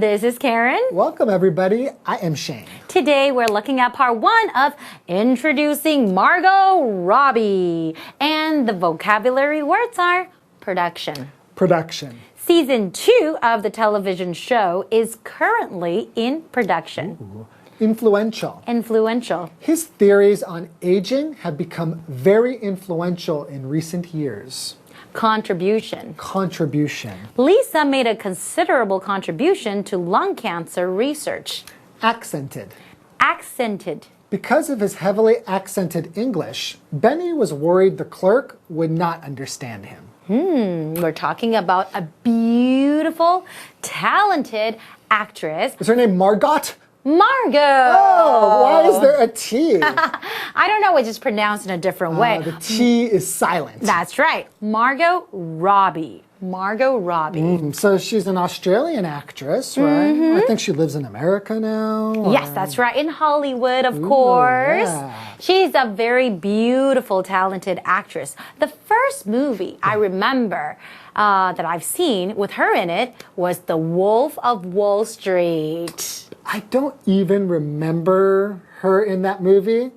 This is Karen. Welcome, everybody. I am Shane. Today, we're looking at part 1 of Introducing Margot Robbie. And the vocabulary words are production. Production. Season 2 of the television show is currently in production. Ooh. Influential. Influential. His theories on aging have become very influential in recent years. Contribution. Contribution. Lisa made a considerable contribution to lung cancer research. Accented. Accented. Because of his heavily accented English, Benny was worried the clerk would not understand him. We're talking about a beautiful, talented actress. Is her name Margot? Margot! Oh, why is there a T? I don't know, it's just pronounced in a different way. The T is silent. That's right. Margot Robbie. Margot Robbie. So she's an Australian actress, right? I think she lives in America now. Yes, that's right. In Hollywood, of course. Yeah. She's a very beautiful, talented actress. The first movie I remember that I've seen with her in it was The Wolf of Wall Street. I don't even remember her in that movie.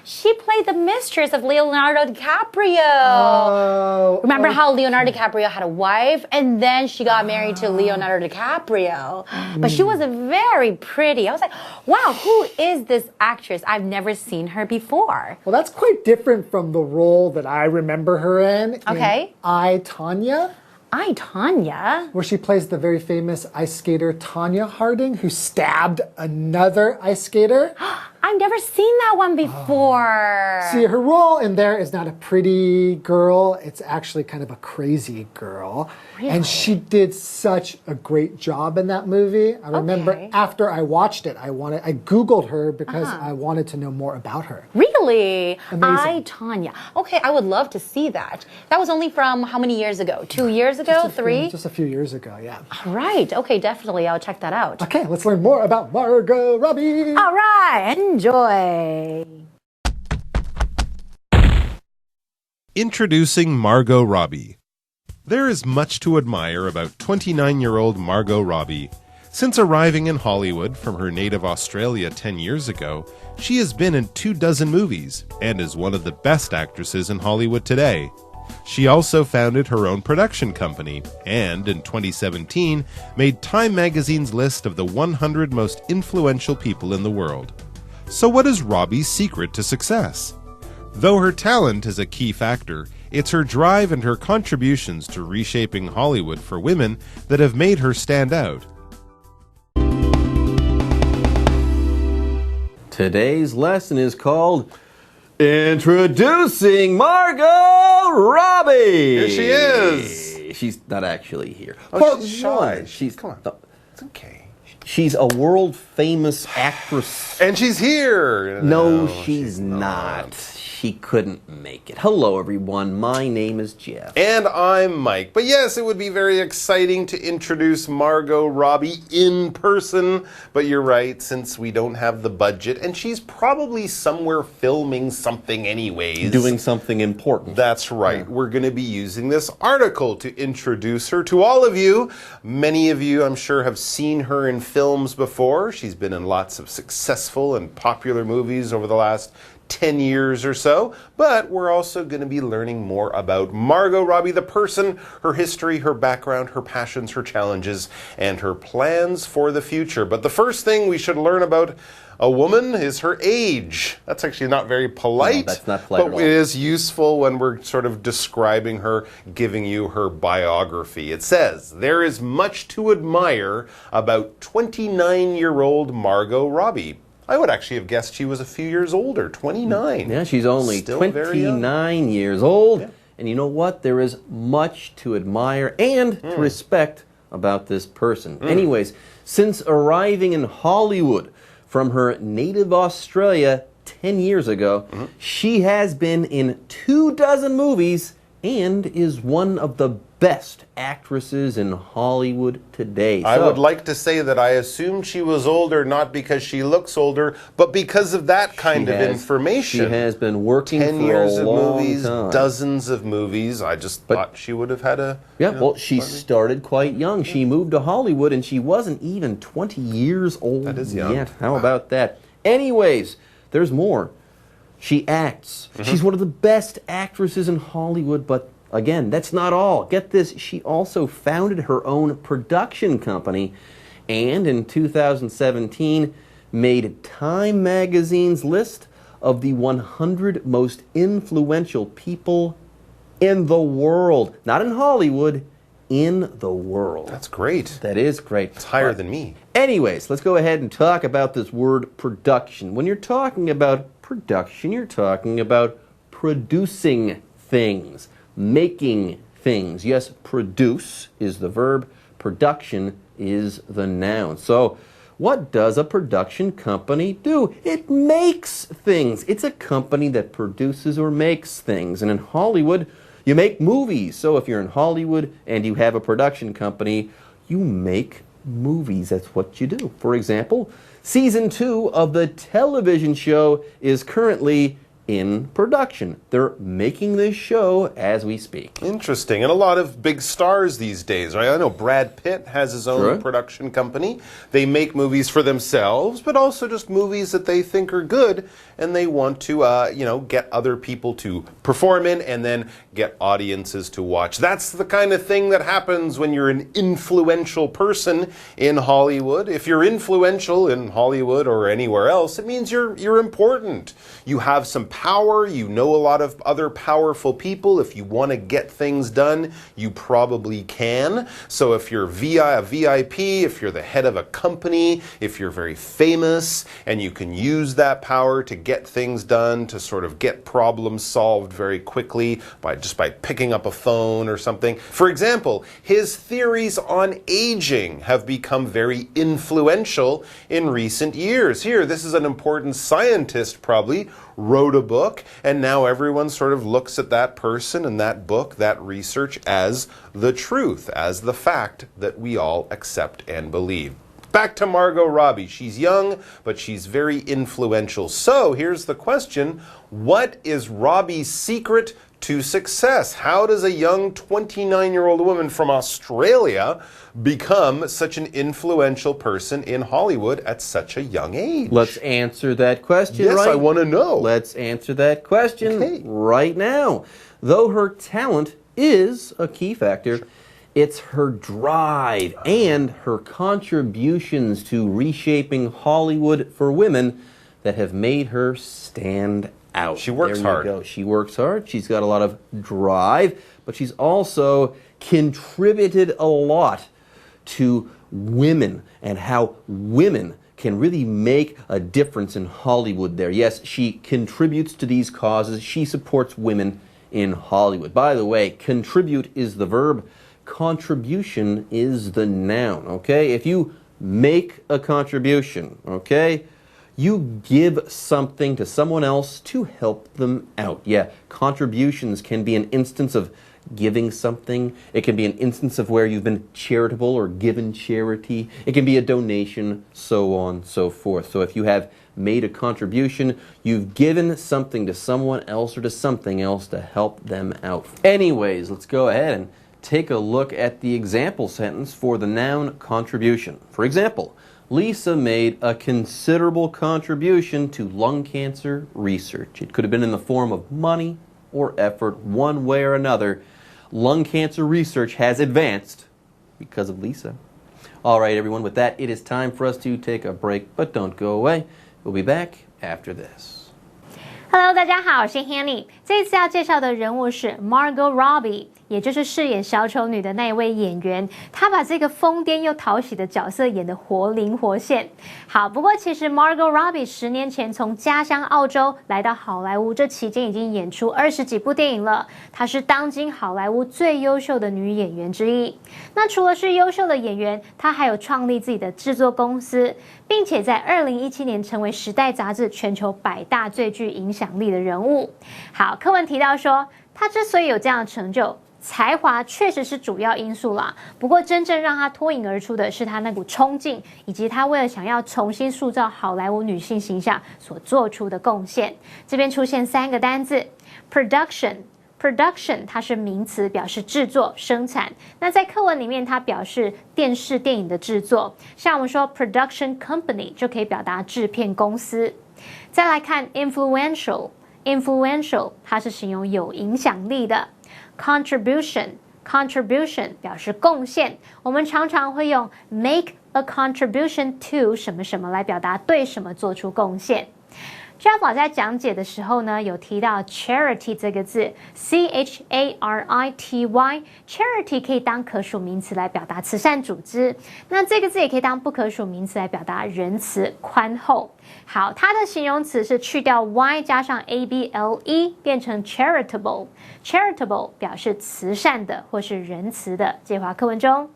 She played the mistress of Leonardo DiCaprio. Oh. Remember how Leonardo DiCaprio had a wife and then she got married to Leonardo DiCaprio? But she was very pretty. I was like, wow, who is this actress? I've never seen her before. Well, that's quite different from the role that I remember her in. Okay. In I, Tonya. I, Tonya? Where she plays the very famous ice skater Tonya Harding, who stabbed another ice skater. I've never seen that one before. See, her role in there is not a pretty girl. It's actually kind of a crazy girl. Really? And she did such a great job in that movie. I remember after I watched it, I Googled her because I wanted to know more about her. Really? Amazing. I, Tonya. Okay, I would love to see that. That was only from how many years ago? 2 years ago? 3? Just a few years ago, yeah. All right. Okay, definitely. I'll check that out. Okay, let's learn more about Margot Robbie. All right. Enjoy. Introducing Margot Robbie. There is much to admire about 29-year-old Margot Robbie. Since arriving in Hollywood from her native Australia 10 years ago, she has been in 24 movies and is one of the best actresses in Hollywood today. She also founded her own production company and, in 2017, made Time magazine's list of the 100 most influential people in the world. So what is Robbie's secret to success? Though her talent is a key factor, it's her drive and her contributions to reshaping Hollywood for women that have made her stand out. Today's lesson is called Introducing Margot Robbie. Here she is. She's not actually here. Oh, she's shy. Come on. It's okay. She's a world-famous actress. And she's here. No, she's not. She couldn't make it. Hello, everyone. My name is Jeff. And I'm Mike. But yes, it would be very exciting to introduce Margot Robbie in person. But you're right, since we don't have the budget, and she's probably somewhere filming something anyways. Doing something important. That's right. Yeah. We're going to be using this article to introduce her to all of you. Many of you, I'm sure, have seen her in films before. She's been in lots of successful and popular movies over the last 10 years or so, but we're also going to be learning more about Margot Robbie, the person, her history, her background, her passions, her challenges, and her plans for the future. But the first thing we should learn about a woman is her age. That's actually not very polite, no, that's not polite at all. It is useful when we're sort of describing her, giving you her biography. It says, there is much to admire about 29-year-old Margot Robbie. I would actually have guessed she was a few years older, 29. Yeah, she's only Still 29 years old. Yeah. And you know what? There is much to admire and to respect about this person. Anyways, since arriving in Hollywood from her native Australia 10 years ago, she has been in 24 movies and is one of the best actresses in Hollywood today. I would like to say that I assumed she was older, not because she looks older, but because of that kind of information. She has been working 10 for years a of long movies, time. dozens of movies. I just thought she would have had a... Yeah, well, she started quite young. She moved to Hollywood, and she wasn't even 20 years old That is young. yet. How about that? Anyways, there's more. She acts. She's one of the best actresses in Hollywood, but again, that's not all. Get this, she also founded her own production company, and in 2017 made Time magazine's list of the 100 most influential people in the world. Not in Hollywood, in the world. That's great. That is great. It's higher than me. Anyways, let's go ahead and talk about this word production. When you're talking about production, you're talking about producing things, making things. Yes, produce is the verb, production is the noun. So, what does a production company do? It makes things. It's a company that produces or makes things. And in Hollywood, you make movies. So if you're in Hollywood and you have a production company, you make movies. That's what you do. For example, season 2 of the television show is currently in production. They're making this show as we speak. Interesting. And a lot of big stars these days, right? I know Brad Pitt has his own production company. They make movies for themselves, but also just movies that they think are good, and they want to, get other people to perform in and then get audiences to watch. That's the kind of thing that happens when you're an influential person in Hollywood. If you're influential in Hollywood or anywhere else, it means you're important. You have some power, you know a lot of other powerful people. If you want to get things done, you probably can. So if you're a VIP, if you're the head of a company, if you're very famous, and you can use that power to get things done, to sort of get problems solved very quickly by picking up a phone or something. For example, his theories on aging have become very influential in recent years. Here, this is an important scientist probably, wrote a book, and now everyone sort of looks at that person and that book, that research, as the truth, as the fact that we all accept and believe. Back to Margot Robbie. She's young, but she's very influential. So here's the question: what is Robbie's secret to success? How does a young 29-year-old woman from Australia become such an influential person in Hollywood at such a young age? Let's answer that question Yes, I want to know. Let's answer that question right now. Though her talent is a key factor, it's her drive and her contributions to reshaping Hollywood for women that have made her stand out. She works hard. Go. She works hard. She's got a lot of drive, but she's also contributed a lot to women and how women can really make a difference in Hollywood there. Yes, she contributes to these causes. She supports women in Hollywood. By the way, contribute is the verb, contribution is the noun, okay? If you make a contribution, okay, you give something to someone else to help them out. Yeah, contributions can be an instance of giving something. It can be an instance of where you've been charitable or given charity. It can be a donation, so on, so forth. So if you have made a contribution, you've given something to someone else or to something else to help them out. Anyways, let's go ahead and take a look at the example sentence for the noun contribution. For example, Lisa made a considerable contribution to lung cancer research. It could have been in the form of money or effort, one way or another. Lung cancer research has advanced because of Lisa. All right, everyone, with that, it is time for us to take a break, but don't go away. We'll be back after this. Hello， 大家好，我是 Hanny。这次要介绍的人物是 Margot Robbie， 也就是饰演小丑女的那一位演员。她把这个疯癫又讨喜的角色演得活灵活现。好，不过其实 Margot Robbie 10年前从家乡澳洲来到好莱坞，这期间已经演出20几部电影了。她是当今好莱坞最优秀的女演员之一。那除了是优秀的演员，她还有创立自己的制作公司，并且在2017年成为《时代》杂志全球100大最具影响力的人物。好，课文提到说，她之所以有这样的成就，才华确实是主要因素啦。不过真正让她脱颖而出的是她那股冲劲，以及她为了想要重新塑造好莱坞女性形象所做出的贡献。这边出现3个单字 ，production。Production 它是名词，表示制作、生产。那在课文里面，它表示电视、电影的制作。像我们说 production company 就可以表达制片公司。再来看 influential，influential 它是形容有影响力的。contribution 表示贡献。我们常常会用 make a contribution to 什么什么来表达对什么做出贡献。Jeff 老在讲解的时候呢，有提到 charity 这个字 ，charity，charity 可以当可数名词来表达慈善组织，那这个字也可以当不可数名词来表达仁慈、宽厚。好，它的形容词是去掉 y 加上 able 变成 charitable，charitable 表示慈善的或是仁慈的。介华课文中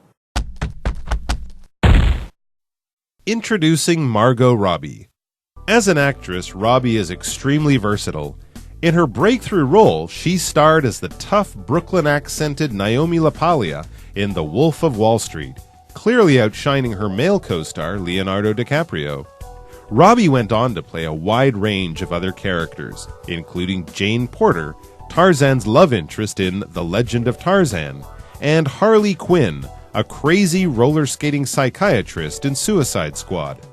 Introducing Margot Robbie.As an actress, Robbie is extremely versatile. In her breakthrough role, she starred as the tough Brooklyn-accented Naomi LaPaglia in The Wolf of Wall Street, clearly outshining her male co-star Leonardo DiCaprio. Robbie went on to play a wide range of other characters, including Jane Porter, Tarzan's love interest in The Legend of Tarzan, and Harley Quinn, a crazy roller skating psychiatrist in Suicide Squad.Okay,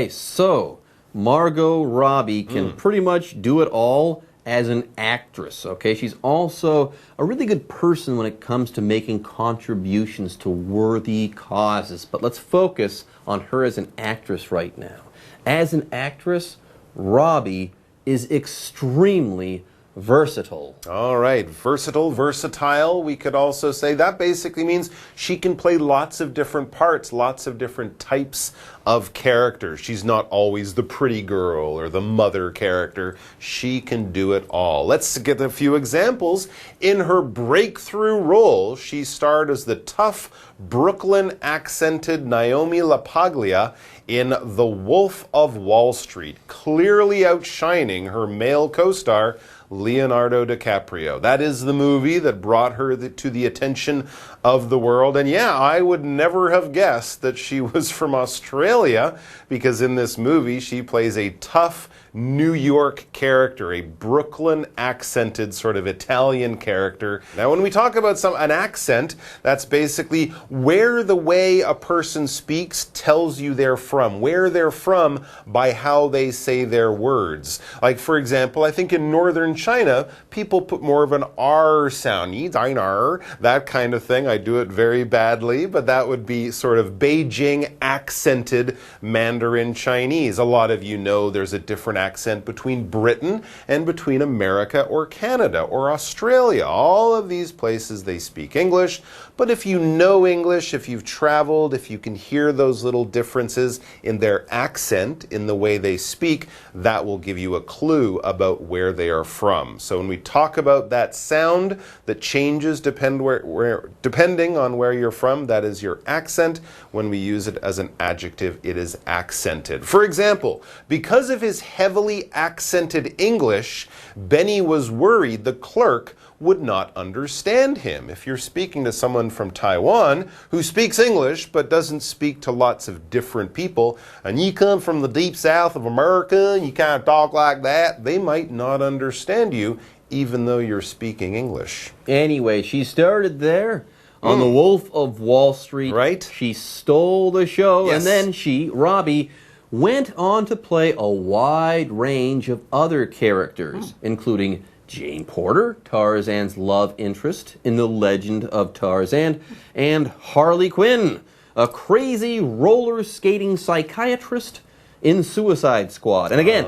so Margot Robbie can pretty much do it all as an actress, okay? She's also a really good person when it comes to making contributions to worthy causes. But let's focus on her as an actress right now. As an actress, Robbie is extremely versatile. All right, versatile, versatile. We could also say that basically means she can play lots of different parts, lots of different types of characters. She's not always the pretty girl or the mother character. She can do it all. Let's get a few examples. In her breakthrough role, she starred as the tough Brooklyn-accented Naomi LaPaglia in The Wolf of Wall Street, clearly outshining her male co-star Leonardo DiCaprio. That is the movie that brought her to the attention of the world. And yeah, I would never have guessed that she was from Australia, because in this movie she plays a tough New York character, a Brooklyn accented sort of Italian character. Now, when we talk about an accent, that's basically where the way a person speaks tells you they're from, where they're from by how they say their words. Like, for example, I think in northern China, people put more of an R sound, that kind of thing. I do it very badly, but that would be sort of Beijing accented Mandarin Chinese. A lot of you know there's a different accent between Britain and between America or Canada or Australia. All of these places, they speak English, but if you know English, if you've traveled, if you can hear those little differences in their accent, in the way they speak, that will give you a clue about where they are from. So when we talk about that sound that changes depending on where you're from, that is your accent. When we use it as an adjective, it is accented. For example, because of his heavily accented English, Benny was worried the clerk would not understand him. If you're speaking to someone from Taiwan who speaks English but doesn't speak to lots of different people, and you come from the deep south of America and you kind of talk like that, they might not understand you even though you're speaking English. Anyway, she started there on The Wolf of Wall Street. Right. She stole the show, Yes. and then Robbie, went on to play a wide range of other characters, including Jane Porter, Tarzan's love interest in The Legend of Tarzan, and Harley Quinn, a crazy roller skating psychiatrist in Suicide Squad. And again,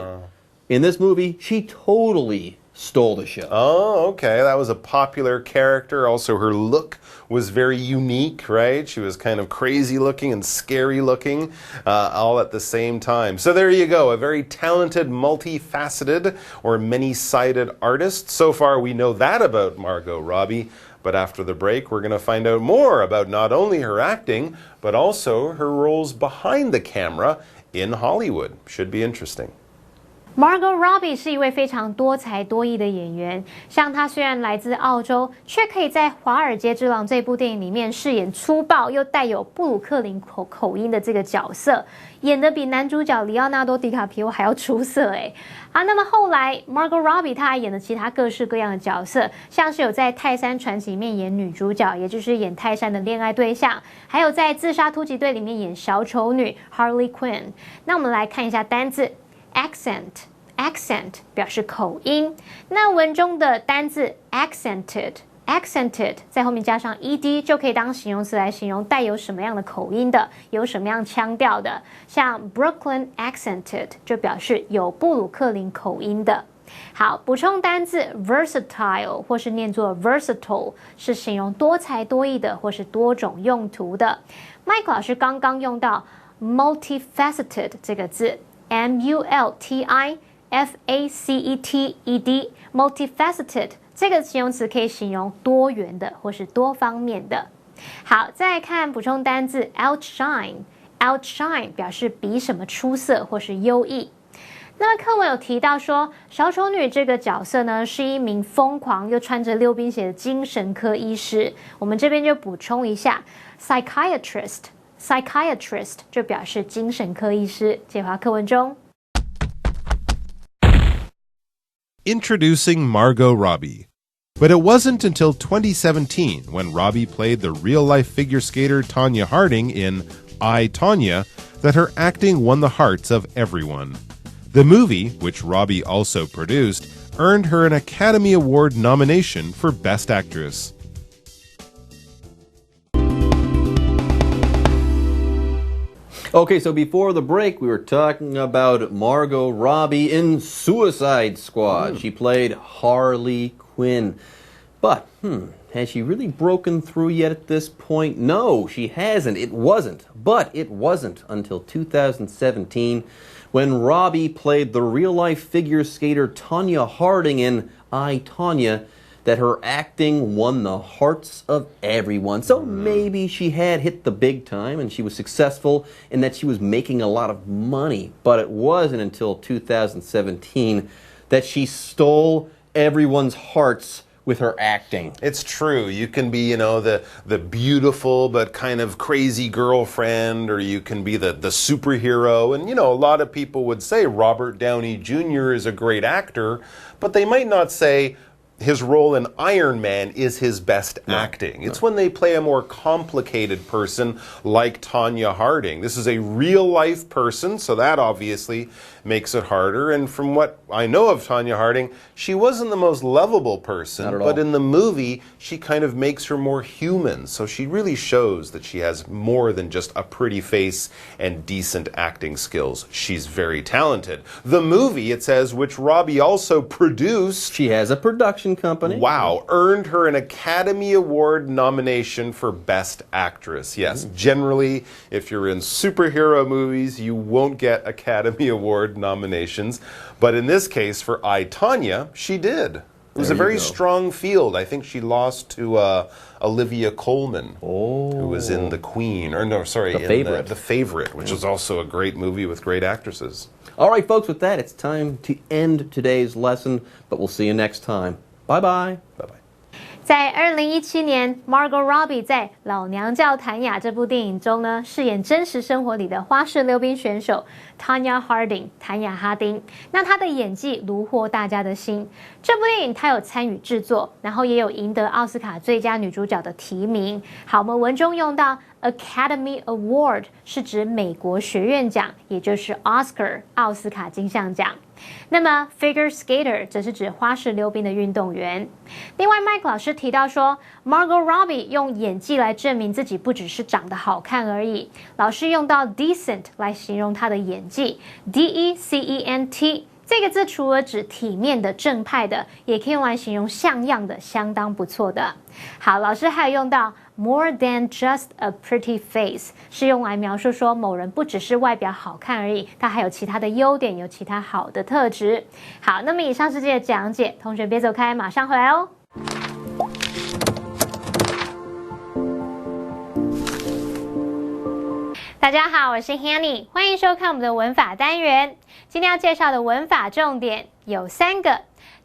in this movie, she totally stole the show. Oh, okay. That was a popular character. Also, her look was very unique, right? She was kind of crazy looking and scary looking all at the same time. So there you go. A very talented, multifaceted, or many-sided artist. So far, we know that about Margot Robbie. But after the break, we're going to find out more about not only her acting, but also her roles behind the camera in Hollywood. Should be interesting. Margot Robbie 是一位非常多才多艺的演员，像她虽然来自澳洲，却可以在《华尔街之狼》这部电影里面饰演粗暴又带有布鲁克林口音的这个角色，演得比男主角里奥纳多·迪卡皮欧还要出色诶。好，那么后来 Margot Robbie 她还演了其他各式各样的角色，像是有在《泰山传奇》里面演女主角，也就是演泰山的恋爱对象，还有在《自杀突击队》里面演小丑女 Harley Quinn。那我们来看一下单字。Accent 表示口音，那文中的单字 accented 在后面加上 ed 就可以当形容词来形容带有什么样的口音的，有什么样腔调的。像 Brooklyn accented 就表示有布鲁克林口音的。好，补充单字 versatile 或是念作 versatile 是形容多才多艺的或是多种用途的。Mike 老师刚刚用到 multifaceted 这个字。multifaceted multifaceted 这个形容词可以形容多元的或是多方面的。好，再来看补充单字 outshine 表示比什么出色或是优异。那么课文有提到说，小丑女这个角色呢是一名疯狂又穿着溜冰鞋的精神科医师。我们这边就补充一下 psychiatrist 就表示精神科医师。解华课文中 Introducing Margot Robbie. But it wasn't until 2017 when Robbie played the real-life figure skater Tonya Harding in I, Tonya that her acting won the hearts of everyone. The movie, which Robbie also produced, earned her an Academy Award nomination for Best Actress. Okay, so before the break, we were talking about Margot Robbie in Suicide Squad. She played Harley Quinn. But, has she really broken through yet at this point? No, she hasn't. It wasn't until 2017 when Robbie played the real-life figure skater Tonya Harding in I, Tonya that her acting won the hearts of everyone. So maybe she had hit the big time and she was successful in that she was making a lot of money. But it wasn't until 2017 that she stole everyone's hearts with her acting. It's true. You can be, the beautiful but kind of crazy girlfriend, or you can be the superhero. And, a lot of people would say Robert Downey Jr. is a great actor, but they might not say his role in Iron Man is his best acting. It's when they play a more complicated person like Tonya Harding. This is a real-life person, so that obviously makes it harder. And from what I know of Tonya Harding, she wasn't the most lovable person. Not at all. But in the movie, she kind of makes her more human. So she really shows that she has more than just a pretty face and decent acting skills. She's very talented. The movie, it says, which Robbie also produced. She has a production company. Wow, earned her an Academy Award nomination for Best Actress. Yes, generally, if you're in superhero movies, you won't get Academy Award nominations. But in this case, for I, Tonya, she did. It was a very strong field. I think she lost to Olivia Colman, who was in The Queen, or no, sorry, The Favorite. The Favorite, which is also a great movie with great actresses. All right, folks, with that, it's time to end today's lesson, but we'll see you next time. Bye-bye. Bye-bye. 在2017年 Margot Robbie 在《老娘叫谭雅》这部电影中呢，饰演真实生活里的花式溜冰选手 Tonya Harding 谭雅哈丁。那她的演技虏获大家的心。这部电影她有参与制作，然后也有赢得奥斯卡最佳女主角的提名。好，我们文中用到 Academy Award 是指美国学院奖，也就是 Oscar 奥斯卡金像奖。那么 figure skater 则是指花式溜冰的运动员。另外 Mike 老师提到说 Margot Robbie 用演技来证明自己不只是长得好看而已。老师用到 decent 来形容她的演技 decent 这个字除了指体面的正派的，也可以用来形容像样的相当不错的。好，老师还有用到 more than just a pretty face 是用来描述说某人不只是外表好看而已，他还有其他的优点，有其他好的特质。好，那么以上是这个讲解，同学别走开，马上回来哦。大家好，我是 Hanny， 欢迎收看我们的文法单元。今天要介绍的文法重点有3个，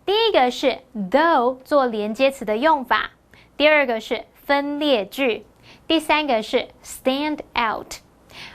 第一个是 though 做连接词的用法，第二个是分列句，第3个是 stand out。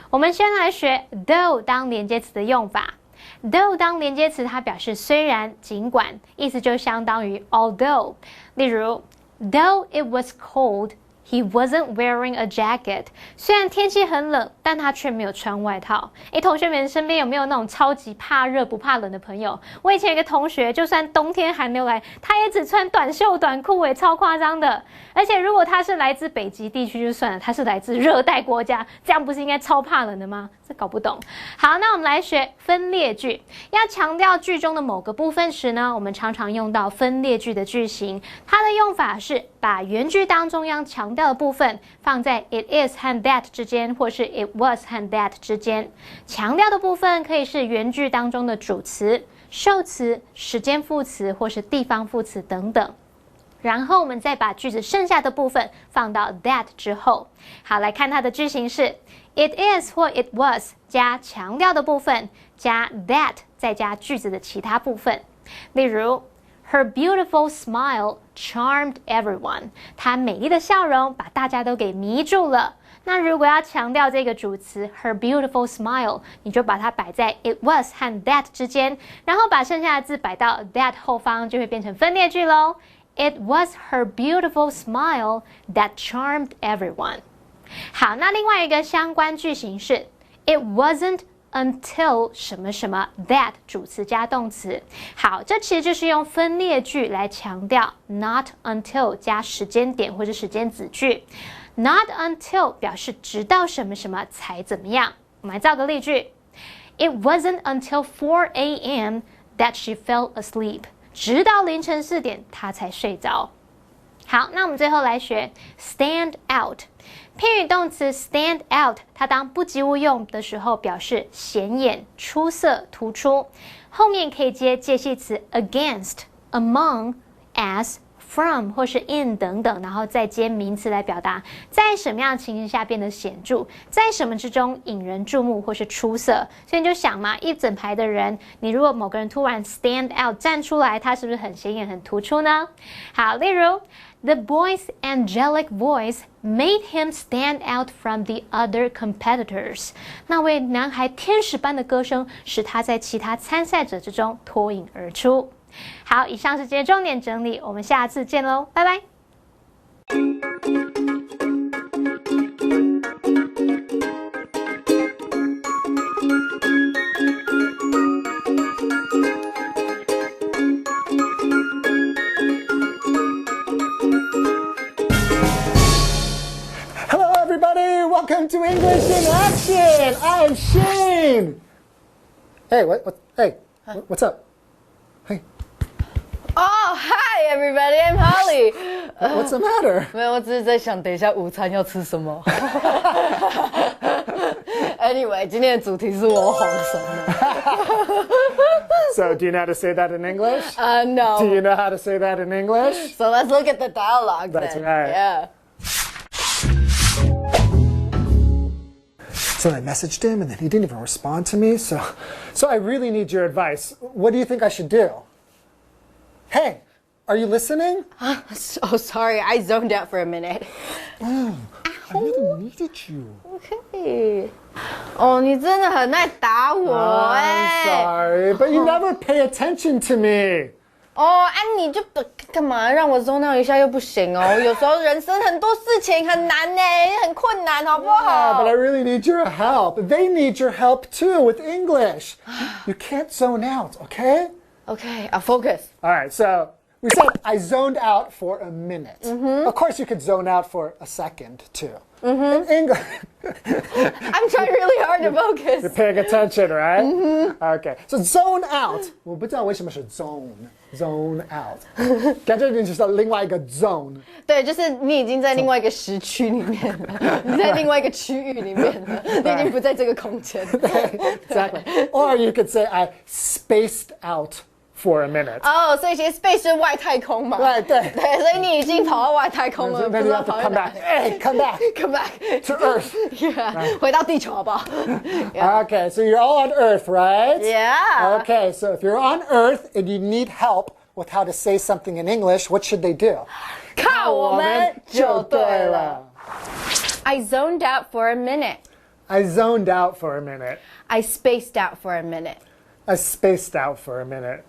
我们先来学 though 当连接词的用法。though 当连接词，它表示虽然、尽管，意思就相当于 although。例如 though it was cold。He wasn't wearing a jacket. 虽然天气很冷，但他却没有穿外套。同学们身边有没有那种超级怕热不怕冷的朋友？我以前有一个同学，就算冬天寒流来，他也只穿短袖短裤，超夸张的。而且如果他是来自北极地区就算了，他是来自热带国家，这样不是应该超怕冷的吗？这搞不懂。好，那我们来学分列句。要强调句中的某个部分时呢，我们常常用到分列句的句型。它的用法是把原句当中要强调的部分放在 it is 和 that 之间，或是 it was 和 that 之间。强调的部分可以是原句当中的主词、受词、时间副词或是地方副词等等。然后我们再把句子剩下的部分放到 that 之后。好，来看它的句型是 it is 或 it was 加强调的部分，加 that 再加句子的其他部分。例如Her beautiful smile charmed everyone. 她美丽的笑容把大家都给迷住了。那如果要强调这个主词 her beautiful smile， 你就把它摆在 it was 和 that 之间，然后把剩下的字摆到 that 后方，就会变成分列句咯。It was her beautiful smile that charmed everyone. 好，那另外一个相关句型是 it wasn't until 什么什么 that 主词加动词。好，这其实就是用分列句来强调 not until 加时间点或者时间子句。not until 表示直到什么什么才怎么样。我们来造个例句 It wasn't until 4 a.m. that she fell asleep. 直到凌晨4点她才睡着。好，那我们最后来学 stand out。片语动词 stand out， 它当不及物用的时候，表示显眼、出色、突出。后面可以接介系词 against、among、as、from 或是 in 等等，然后再接名词来表达在什么样的情形下变得显著，在什么之中引人注目或是出色。所以你就想嘛，一整排的人，你如果某个人突然 stand out 站出来，他是不是很显眼、很突出呢？好，例如The boy's angelic voice made him stand out from the other competitors. 那位男孩天使般的歌声使他在其他参赛者之中脱颖而出。好，以上是今天重点整理，我们下次见喽，拜拜。Welcome to English in Action. I'm Shane. Hey, what's up? Hey. Oh, hi everybody. I'm Holly. What's the matter? 没有，我只是在想，等一下午餐要吃什么。Anyway， 今天的主题是我晃神了。So, do you know how to say that in English? No. Do you know how to say that in English? So let's look at the dialogue That's then. right. Yeah. So I messaged him and then he didn't even respond to me. So I really need your advice. What do you think I should do? Hey, are you listening? Oh, sorry. I zoned out for a minute. Oh, I really needed you. Okay. 哦，你真的很爱打我哎。I'm sorry, but you never pay attention to me. 哦，你就干嘛让我 zone out 一下又不行哦？有时候人生很多事情很难呢，很困难，好不好？ Yeah, but I really need your help. They need your help too with English. You can't zone out, okay? Okay, I'll focus. All right, so we said I zoned out for a minute. Of course, you could zone out for a second too. In English, I'm trying really hard to focus. you're paying attention, right? Okay, so zone out. 我不知道为什么是 zone out. 感觉你就是另外一个 zone. 对，就是你已经在另外一个时区里面了，你在另外一个区域里面了，你已经不在这个空间。Exactly. Or you could say I spaced out for a minute. 哦，所以其实 space 是外太空嘛。对对对，所以你已经跑到外太空了，不 Then 知 you 道 have to 跑去 come 哪 back. Hey, come back Come back to Earth. Yeah， 回到地球好不好 Okay, so you're all on Earth, right? Yeah. Okay, so if you're on Earth and you need help with how to say something in English, what should they do? 看我们就对了。I zoned out for a minute. I zoned out for a minute. I spaced out for a minute. I spaced out for a minute.